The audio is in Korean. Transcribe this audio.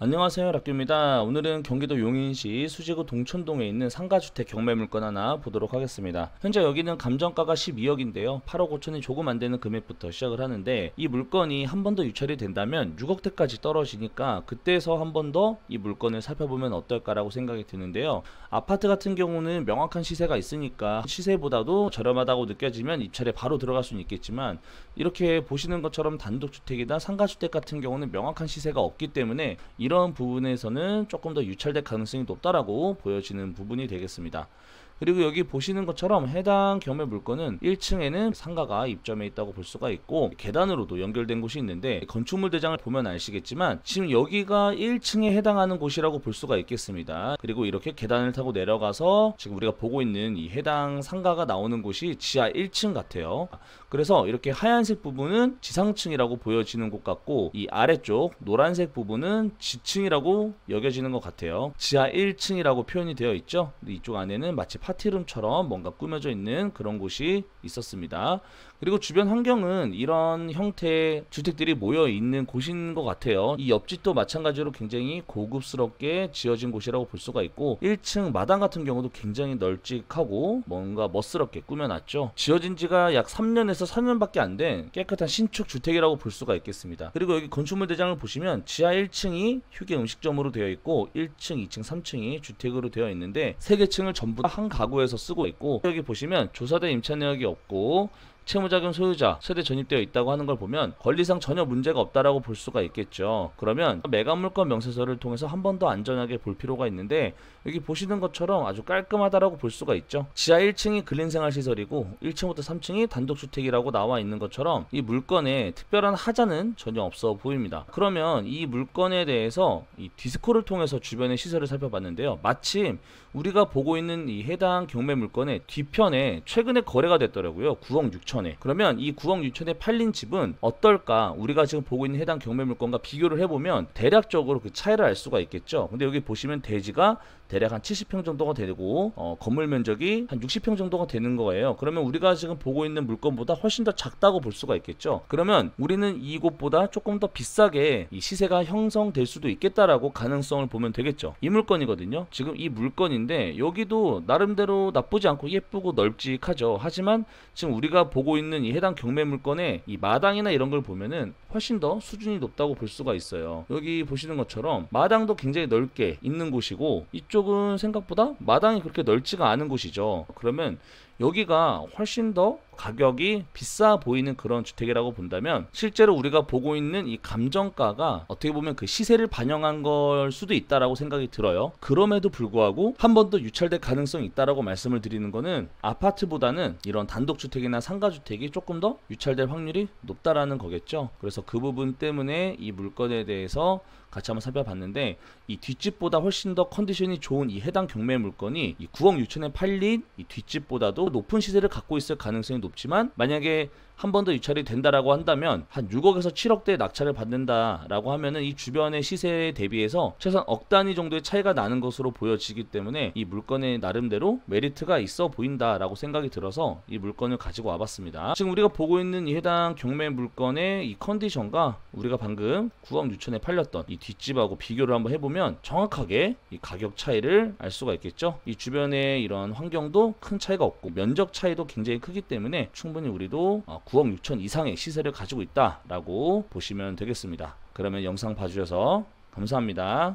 안녕하세요, 락규입니다. 오늘은 경기도 용인시 수지구 동천동에 있는 상가주택 경매물건 하나 보도록 하겠습니다. 현재 여기는 감정가가 12억인데요 8억 5천이 조금 안되는 금액부터 시작을 하는데, 이 물건이 한 번 더 유찰이 된다면 6억대까지 떨어지니까 그때서 한 번 더 이 물건을 살펴보면 어떨까라고 생각이 드는데요. 아파트 같은 경우는 명확한 시세가 있으니까 시세보다도 저렴하다고 느껴지면 입찰에 바로 들어갈 수는 있겠지만, 이렇게 보시는 것처럼 단독주택이나 상가주택 같은 경우는 명확한 시세가 없기 때문에 이런 부분에서는 조금 더 유찰될 가능성이 높다라고 보여지는 부분이 되겠습니다. 그리고 여기 보시는 것처럼 해당 경매 물건은 1층에는 상가가 입점해 있다고 볼 수가 있고, 계단으로도 연결된 곳이 있는데 건축물 대장을 보면 아시겠지만 지금 여기가 1층에 해당하는 곳이라고 볼 수가 있겠습니다. 그리고 이렇게 계단을 타고 내려가서 지금 우리가 보고 있는 이 해당 상가가 나오는 곳이 지하 1층 같아요. 그래서 이렇게 하얀색 부분은 지상층이라고 보여지는 곳 같고, 이 아래쪽 노란색 부분은 지층이라고 여겨지는 것 같아요. 지하 1층이라고 표현이 되어 있죠. 이쪽 안에는 마치 파티룸처럼 뭔가 꾸며져 있는 그런 곳이 있었습니다. 그리고 주변 환경은 이런 형태의 주택들이 모여 있는 곳인 것 같아요. 이 옆집도 마찬가지로 굉장히 고급스럽게 지어진 곳이라고 볼 수가 있고, 1층 마당 같은 경우도 굉장히 널찍하고 뭔가 멋스럽게 꾸며놨죠. 지어진 지가 약 3년에서 4년밖에 안 된 깨끗한 신축 주택이라고 볼 수가 있겠습니다. 그리고 여기 건축물 대장을 보시면 지하 1층이 휴게 음식점으로 되어 있고 1층, 2층, 3층이 주택으로 되어 있는데 3개 층을 전부 한 가구에서 쓰고 있고, 여기 보시면 조사된 임차 내역이 없고 채무자금 소유자 세대 전입되어 있다고 하는 걸 보면 권리상 전혀 문제가 없다라고 볼 수가 있겠죠. 그러면 매각물건 명세서를 통해서 한 번 더 안전하게 볼 필요가 있는데, 여기 보시는 것처럼 아주 깔끔하다라고 볼 수가 있죠. 지하 1층이 근린생활시설이고 1층부터 3층이 단독주택이라고 나와 있는 것처럼 이 물건에 특별한 하자는 전혀 없어 보입니다. 그러면 이 물건에 대해서 이 디스코를 통해서 주변의 시설을 살펴봤는데요, 마침 우리가 보고 있는 이 해당 경매 물건의 뒤편에 최근에 거래가 됐더라고요. 9억 6천에. 그러면 이 9억 6천에 팔린 집은 어떨까? 우리가 지금 보고 있는 해당 경매 물건과 비교를 해보면 대략적으로 그 차이를 알 수가 있겠죠. 근데 여기 보시면 대지가 대략 한 70평 정도가 되고 건물 면적이 한 60평 정도가 되는 거예요. 그러면 우리가 지금 보고 있는 물건보다 훨씬 더 작다고 볼 수가 있겠죠. 그러면 우리는 이곳보다 조금 더 비싸게 이 시세가 형성될 수도 있겠다라고 가능성을 보면 되겠죠. 이 물건이거든요. 지금 이 물건인데 여기도 나름대로 나쁘지 않고 예쁘고 널찍하죠. 하지만 지금 우리가 보고 있는 이 해당 경매 물건의 이 마당이나 이런 걸 보면은 훨씬 더 수준이 높다고 볼 수가 있어요. 여기 보시는 것처럼 마당도 굉장히 넓게 있는 곳이고, 이쪽은 생각보다 마당이 그렇게 넓지가 않은 곳이죠. 그러면 여기가 훨씬 더 가격이 비싸 보이는 그런 주택이라고 본다면, 실제로 우리가 보고 있는 이 감정가가 어떻게 보면 그 시세를 반영한 걸 수도 있다라고 생각이 들어요. 그럼에도 불구하고 한 번 더 유찰될 가능성이 있다라고 말씀을 드리는 거는, 아파트보다는 이런 단독주택이나 상가주택이 조금 더 유찰될 확률이 높다라는 거겠죠. 그래서 그 부분 때문에 이 물건에 대해서 같이 한번 살펴봤는데, 이 뒷집보다 훨씬 더 컨디션이 좋은 이 해당 경매 물건이 이 9억 6천에 팔린 이 뒷집보다도 높은 시세를 갖고 있을 가능성이 높지만, 만약에 한 번 더 유찰이 된다라고 한다면 한 6억에서 7억대 낙찰을 받는다라고 하면은 이 주변의 시세에 대비해서 최소한 억 단위 정도의 차이가 나는 것으로 보여지기 때문에 이 물건에 나름대로 메리트가 있어 보인다라고 생각이 들어서 이 물건을 가지고 와봤습니다. 지금 우리가 보고 있는 이 해당 경매 물건의 이 컨디션과 우리가 방금 9억 6천에 팔렸던 이 뒷집하고 비교를 한번 해보면 정확하게 이 가격 차이를 알 수가 있겠죠. 이 주변의 이런 환경도 큰 차이가 없고 면적 차이도 굉장히 크기 때문에 충분히 우리도 9억 6천 이상의 시세를 가지고 있다라고 보시면 되겠습니다. 그러면 영상 봐주셔서 감사합니다.